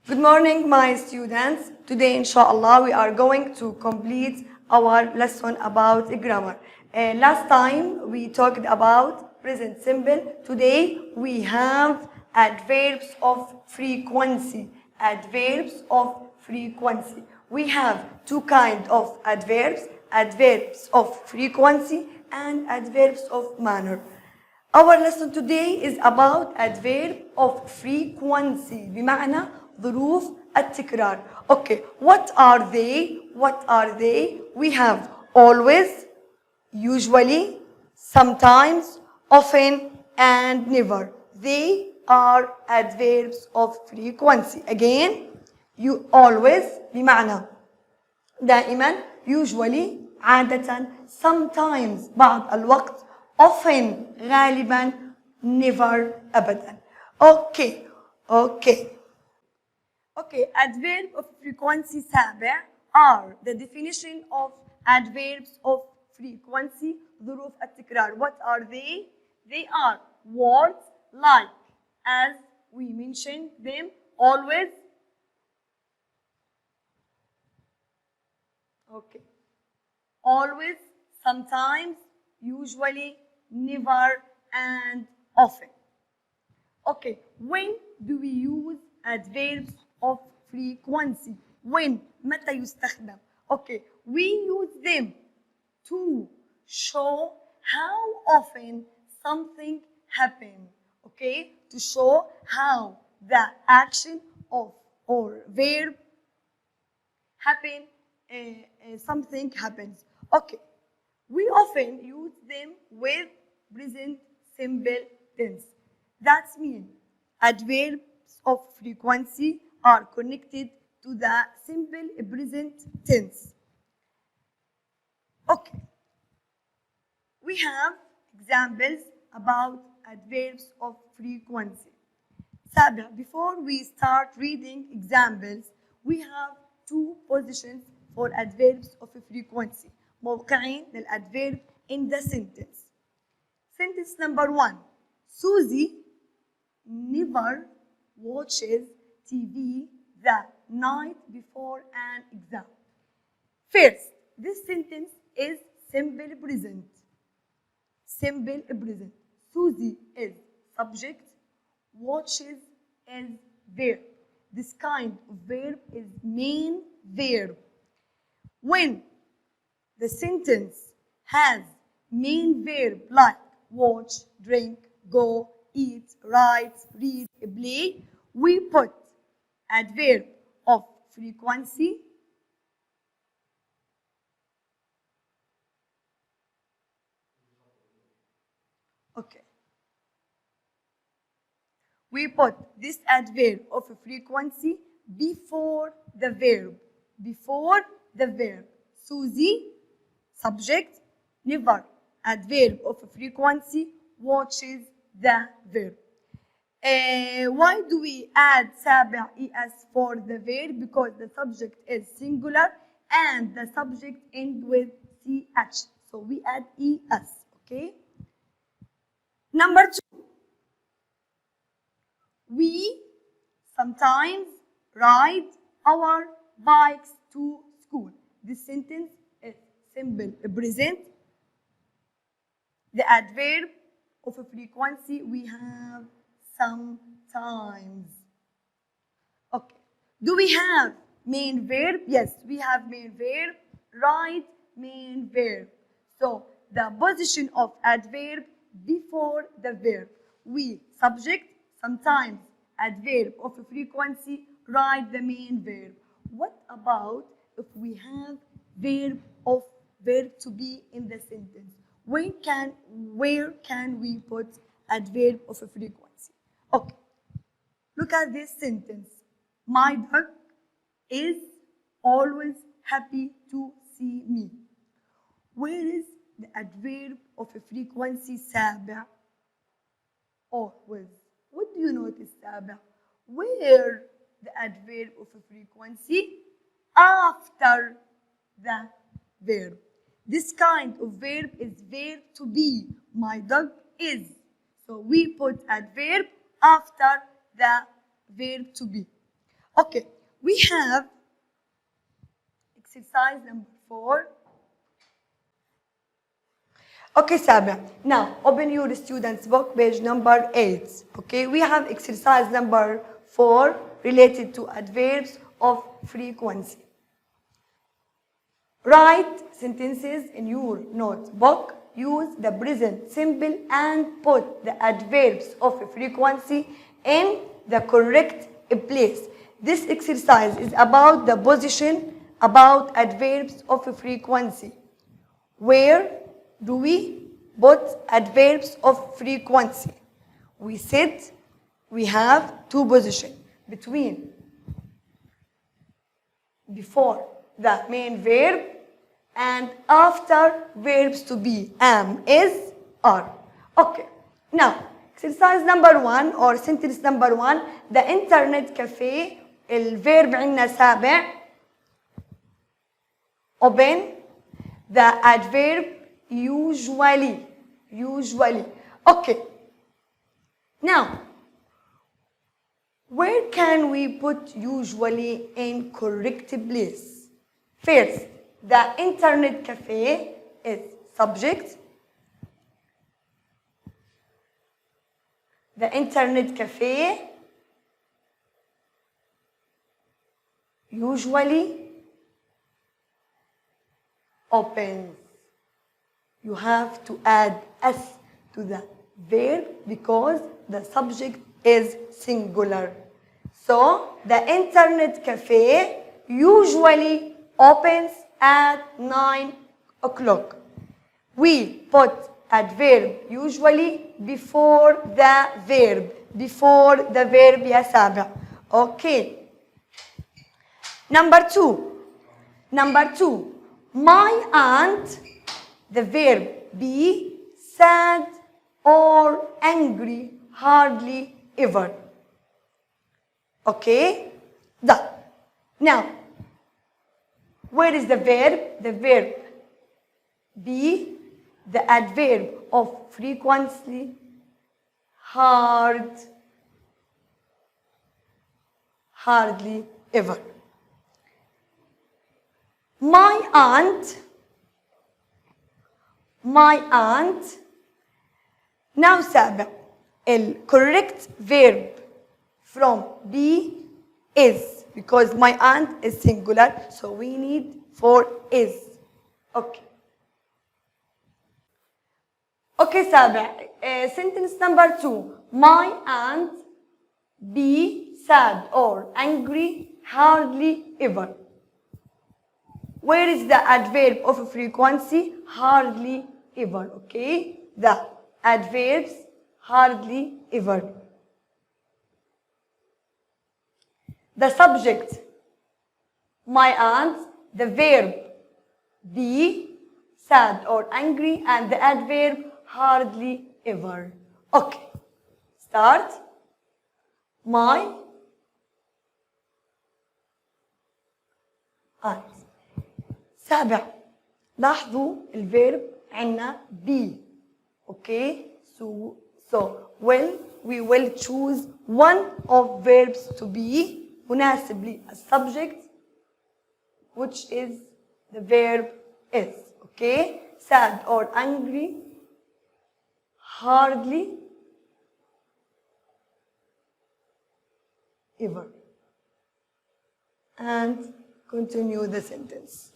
Good morning, my students. Today, inshallah, we are going to complete our lesson about grammar. Last time, we talked about present simple. Today, we have adverbs of frequency. Adverbs of frequency. We have two kinds of adverbs. Adverbs of frequency and adverbs of manner. Our lesson today is about adverb of frequency بمعنى ظروف التكرار. Okay, what are they? What are they? We have always, usually, sometimes, often, and never. They are adverbs of frequency. Again, you always بمعنى دائما, usually, عادة, sometimes, بعض الوقت, often, غالبا, never, أبدا. Okay. Adverb of frequency سابع are the definition of adverbs of frequency ظروف التكرار. What are they? They are words like, as we mentioned them, always. Okay. Always, sometimes, usually, never, and often. Okay, when do we use adverbs of frequency? When? متى يستخدم? Okay, we use them to show how often something happens. Okay, to show how the action of or verb happen. Something happens. Okay, we often use them with present simple tense. That means adverbs of frequency are connected to the simple present tense. Okay, we have examples about adverbs of frequency. Sabia, before we start reading examples, we have two positions for adverbs of frequency. موقعين للadverb in the sentence. Sentence number 1. Susie never watches TV the night before an exam. First, this sentence is simple present. Simple present. Susie is subject, watches is verb. This kind of verb is main verb. When the sentence has main verb like watch, drink, go, eat, write, read, play, we put adverb of frequency We put this adverb of frequency before the verb. Before the verb. Susie, subject, never. Adverb of frequency watches the verb. Why do we add سابع es for the verb? Because the subject is singular and the subject ends with ch. So we add es. Okay. Number 2. We sometimes ride our bikes to school. This sentence is simple present. The adverb of a frequency we have sometimes. Okay. Do we have main verb? Yes, we have main verb. Ride, main verb. So the position of adverb before the verb. We subject, sometimes adverb of a frequency, write the main verb. What about if we have verb to be in the sentence? Where can we put adverb of a frequency? Okay. Look at this sentence. My dog is always happy to see me. Where is the adverb of a frequency سابع? Always. What do you notice, Saba? Where the adverb of a frequency? After the verb. This kind of verb is verb to be. My dog is. So we put adverb after the verb to be. Okay, we have exercise number 4. Okay, Sabia. Now, open your student's book, page number 8. Okay, we have exercise number 4 related to adverbs of frequency. Write sentences in your notebook. Use the present simple and put the adverbs of frequency in the correct place. This exercise is about the position, about adverbs of frequency. Where do we put adverbs of frequency? We said we have two positions between, before the main verb and after verbs to be am, is, are. Okay, now exercise number 1 or sentence number 1, the internet cafe. الverb عندنا سابع. Open the adverb usually. Okay, now where can we put usually in correct place? First, the internet cafe is subject. The internet cafe usually opens. You have to add s to the verb because the subject is singular. So, the internet cafe usually opens at 9 o'clock. We put adverb usually before the verb. Before the verb, ya Sabia. Okay. Number 2. My aunt, the verb be sad or angry, hardly ever. Okay? Done. Now, where is the verb? The verb be, the adverb of frequency, hardly ever. My aunt. Now سابع. Correct verb from be is, because my aunt is singular, so we need for is. Okay. Okay, سابع. Sentence number 2. My aunt be sad or angry hardly ever. Where is the adverb of frequency? Hardly ever. Okay? The adverbs hardly ever. The subject, my aunt, the verb be sad or angry, and the adverb hardly ever. Okay. Start. My aunt. سابع. لاحظوا الفيرب عندنا be. Okay? So we will choose one of verbs to be مناسب للسubject, which is the verb is. Okay? Sad or angry, hardly ever. And continue the sentence.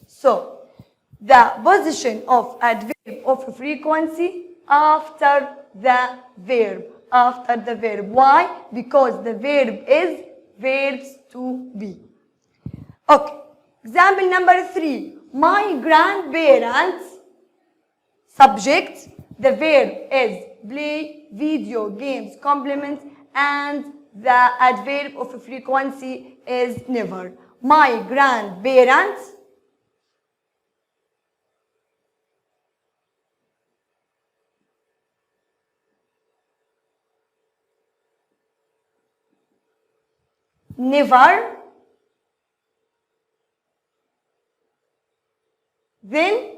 So, the position of adverb of frequency after the verb. After the verb. Why? Because the verb is verbs to be. Okay. Example number 3. My grandparents. Subject. The verb is play video games, compliments, and the adverb of frequency is never. My grandparents never, then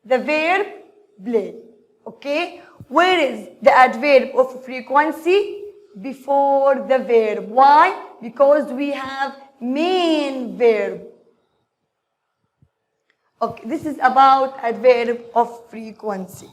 the verb play. Okay? Where is the adverb of frequency? before the verb. Why? Because we have main verb. Okay, this is about adverb of frequency.